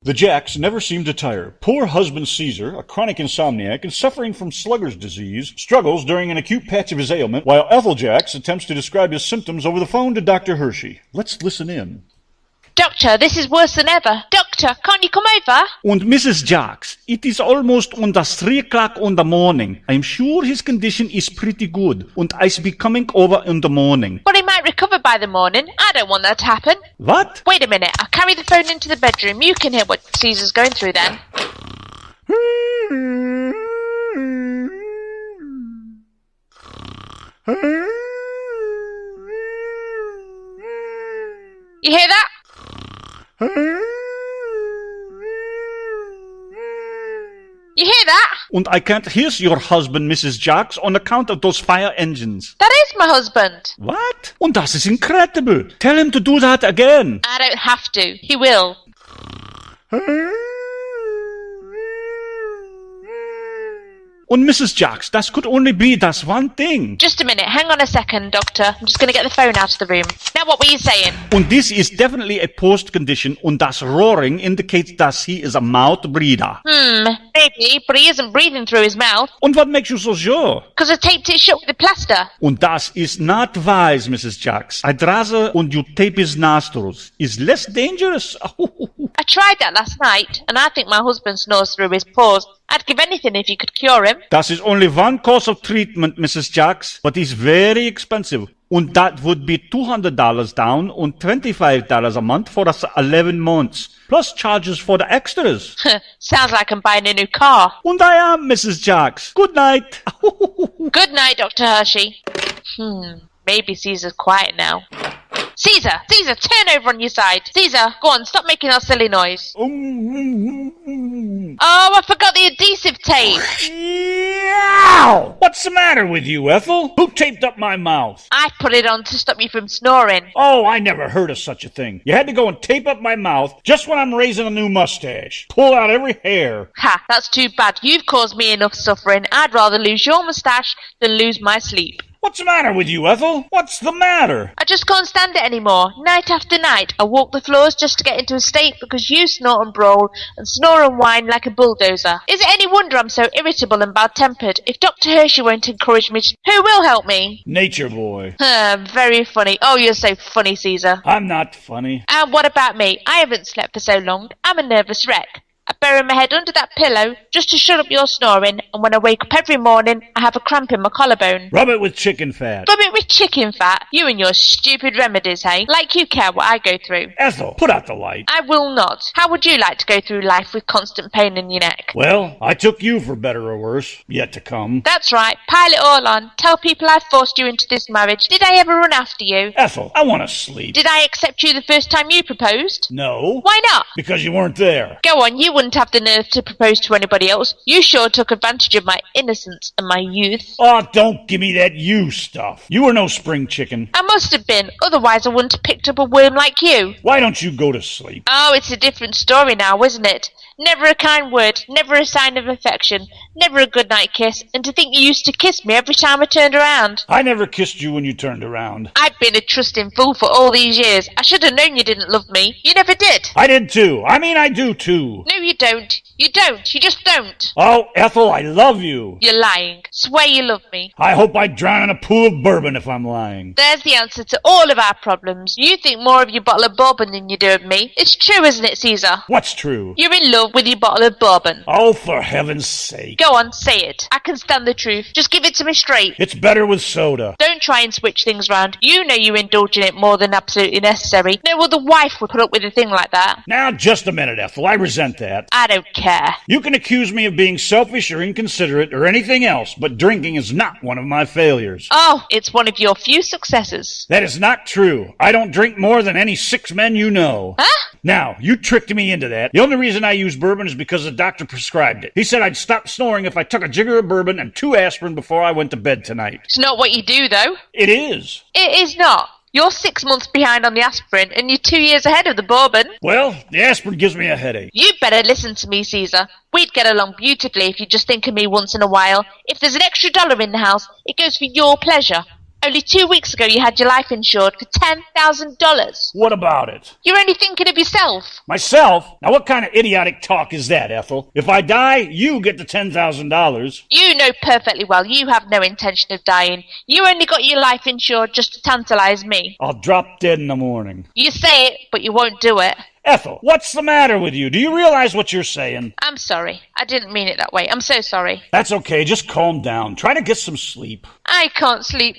The Jaxx never seemed to tire. Poor husband Caesar, a chronic insomniac and suffering from Slugger's disease, struggles during an acute patch of his ailment, while Ethel Jaxx attempts to describe his symptoms over the phone to Dr. Hershey. Let's listen in. Doctor, this is worse than ever. Doctor, can't you come over? And Mrs. Jaxx, it is almost on the 3 o'clock in the morning. I'm sure his condition is pretty good, and I'll be coming over in the morning. But he might recover by the morning. I don't want that to happen. What? Wait a minute, I'll carry the phone into the bedroom. You can hear what Caesar's going through then. You hear that? You hear that? And I can't hear your husband, Mrs. Jaxx, on account of those fire engines. That is my husband. What? And das is incredible. Tell him to do that again. I don't have to. He will. And Mrs. Jaxx, that could only be das one thing. Just a minute. Hang on a second, Doctor. I'm just going to get the phone out of the room. Now, what were you saying? And this is definitely a post condition, and das roaring indicates that he is a mouth breather. Maybe, but he isn't breathing through his mouth. And what makes you so sure? Because I taped it shut with the plaster. And das is not wise, Mrs. Jaxx. I'd rather and you tape his nostrils. Is less dangerous. I tried that last night, and I think my husband snores through his pores. I'd give anything if you could cure him. That is only one course of treatment, Mrs. Jaxx, but it's very expensive. And that would be $200 down and $25 a month for us 11 months, plus charges for the extras. Sounds like I'm buying a new car. And I am, Mrs. Jaxx. Good night. Good night, Dr. Hershey. Maybe Caesar's quiet now. Caesar! Caesar, turn over on your side. Caesar, go on, stop making that silly noise. Oh, I forgot the adhesive tape. Yow! What's the matter with you, Ethel? Who taped up my mouth? I put it on to stop you from snoring. Oh, I never heard of such a thing. You had to go and tape up my mouth just when I'm raising a new mustache. Pull out every hair. Ha, that's too bad. You've caused me enough suffering. I'd rather lose your moustache than lose my sleep. What's the matter with you, Ethel? What's the matter? I just can't stand it anymore. Night after night, I walk the floors just to get into a state because you snort and brawl and snore and whine like a bulldozer. Is it any wonder I'm so irritable and bad-tempered? If Dr. Hershey won't encourage me, who will help me? Nature boy. Very funny. Oh, you're so funny, Caesar. I'm not funny. And what about me? I haven't slept for so long. I'm a nervous wreck. I bury my head under that pillow just to shut up your snoring, and when I wake up every morning, I have a cramp in my collarbone. Rub it with chicken fat. Rub it with chicken fat? You and your stupid remedies, hey? Like you care what I go through. Ethel, put out the light. I will not. How would you like to go through life with constant pain in your neck? Well, I took you for better or worse. Yet to come. That's right. Pile it all on. Tell people I forced you into this marriage. Did I ever run after you? Ethel, I want to sleep. Did I accept you the first time you proposed? No. Why not? Because you weren't there. Go on, you wouldn't have the nerve to propose to anybody else. You sure took advantage of my innocence and my youth. Oh, don't give me that you stuff. You were no spring chicken. I must have been, otherwise I wouldn't have picked up a worm like you. Why don't you go to sleep? Oh, it's a different story now, isn't it? Never a kind word, never a sign of affection, never a goodnight kiss, and to think you used to kiss me every time I turned around. I never kissed you when you turned around. I've been a trusting fool for all these years. I should have known you didn't love me. You never did. I did too. I mean, I do too. No, you don't. You don't. You just don't. Oh, Ethel, I love you. You're lying. Swear you love me. I hope I drown in a pool of bourbon if I'm lying. There's the answer to all of our problems. You think more of your bottle of bourbon than you do of me. It's true, isn't it, Caesar? What's true? You're in love with your bottle of bourbon. Oh, for heaven's sake. Go on, say it. I can stand the truth. Just give it to me straight. It's better with soda. Don't try and switch things round. You know you indulge in it more than absolutely necessary. No other wife would put up with a thing like that. Now, just a minute, Ethel. I resent that. I don't care. You can accuse me of being selfish or inconsiderate or anything else, but drinking is not one of my failures. Oh, it's one of your few successes. That is not true. I don't drink more than any 6 men you know. Huh? Now, you tricked me into that. The only reason I use bourbon is because the doctor prescribed it. He said I'd stop snoring if I took a jigger of bourbon and 2 aspirin before I went to bed tonight. It's not what you do, though. It is. It is not. You're 6 months behind on the aspirin, and you're 2 years ahead of the bourbon. Well, the aspirin gives me a headache. You better listen to me, Caesar. We'd get along beautifully if you just think of me once in a while. If there's an extra $1 in the house, it goes for your pleasure. Only 2 weeks ago you had your life insured for $10,000. What about it? You're only thinking of yourself. Myself? Now what kind of idiotic talk is that, Ethel? If I die, you get the $10,000. You know perfectly well you have no intention of dying. You only got your life insured just to tantalize me. I'll drop dead in the morning. You say it, but you won't do it. Ethel, what's the matter with you? Do you realize what you're saying? I'm sorry. I didn't mean it that way. I'm so sorry. That's okay. Just calm down. Try to get some sleep. I can't sleep.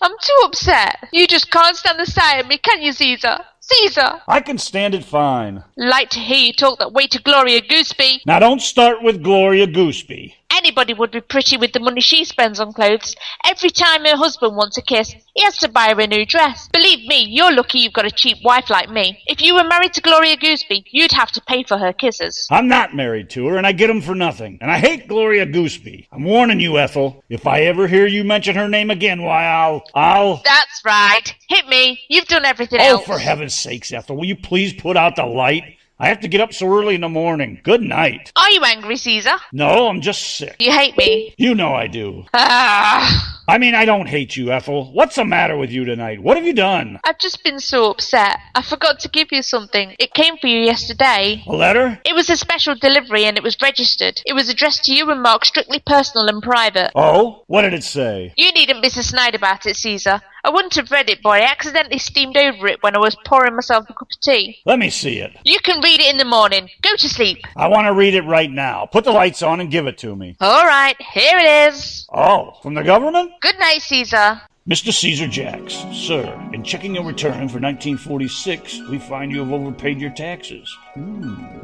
I'm too upset. You just can't stand the sight of me, can you, Caesar? Caesar! I can stand it fine. Like to hear you talk that way to Gloria Gooseby. Now don't start with Gloria Gooseby. Anybody would be pretty with the money she spends on clothes. Every time her husband wants a kiss, he has to buy her a new dress. Believe me, you're lucky you've got a cheap wife like me. If you were married to Gloria Gooseby, you'd have to pay for her kisses. I'm not married to her, and I get 'em for nothing. And I hate Gloria Gooseby. I'm warning you, Ethel. If I ever hear you mention her name again, why, I'll... That's right. Hit me. You've done everything Oh, else. for heaven's sakes, Ethel, will you please put out the light? I have to get up so early in the morning. Good night. Are you angry, Caesar? No, I'm just sick. You hate me. You know I do. Ah. I mean, I don't hate you, Ethel. What's the matter with you tonight? What have you done? I've just been so upset. I forgot to give you something. It came for you yesterday. A letter? It was a special delivery and it was registered. It was addressed to you and marked strictly personal and private. Oh? What did it say? You needn't be so snide about it, Caesar. I wouldn't have read it, but I accidentally steamed over it when I was pouring myself a cup of tea. Let me see it. You can read it in the morning. Go to sleep. I want to read it right now. Put the lights on and give it to me. All right, here it is. Oh, from the government? Good night, Caesar. Mr. Caesar Jaxx, sir, in checking your return for 1946, we find you have overpaid your taxes.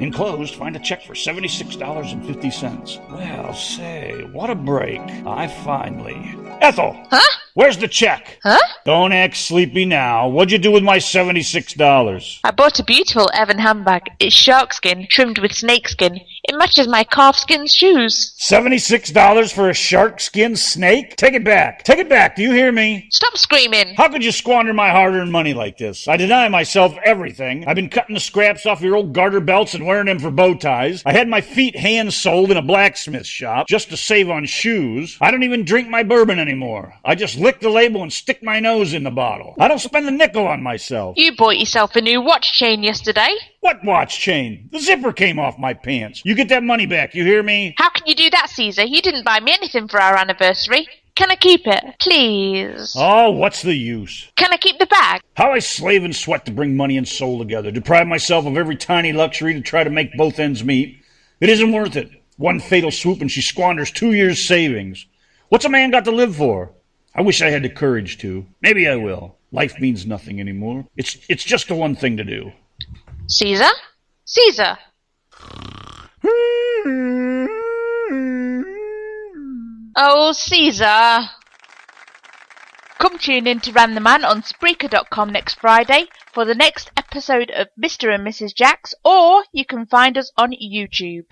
Enclosed, find a check for $76.50. Well, say, what a break. I finally... Ethel! Huh? Where's the check? Huh? Don't act sleepy now. What'd you do with my $76? I bought a beautiful Evan handbag. It's shark skin, trimmed with snake skin. It matches my calfskin shoes. $76 for a shark skin snake? Take it back. Take it back. Do you hear me? Stop screaming. How could you squander my hard-earned money like this? I deny myself everything. I've been cutting the scraps off your old garter belts and wearing them for bow ties. I had my feet hand-soled in a blacksmith shop just to save on shoes. I don't even drink my bourbon anymore. I just lick the label and stick my nose in the bottle. I don't spend a nickel on myself. You bought yourself a new watch chain yesterday. What watch chain? The zipper came off my pants. You get that money back, you hear me? How can you do that, Caesar? You didn't buy me anything for our anniversary. Can I keep it? Please. Oh, what's the use? Can I keep the bag? How I slave and sweat to bring money and soul together, deprive myself of every tiny luxury to try to make both ends meet. It isn't worth it. One fatal swoop and she squanders 2 years' savings. What's a man got to live for? I wish I had the courage to. Maybe I will. Life means nothing anymore. It's just the one thing to do. Caesar? Caesar! Oh, Caesar! Come tune in to Ran the Man on Spreaker.com next Friday for the next episode of Mr. and Mrs. Jaxx, or you can find us on YouTube.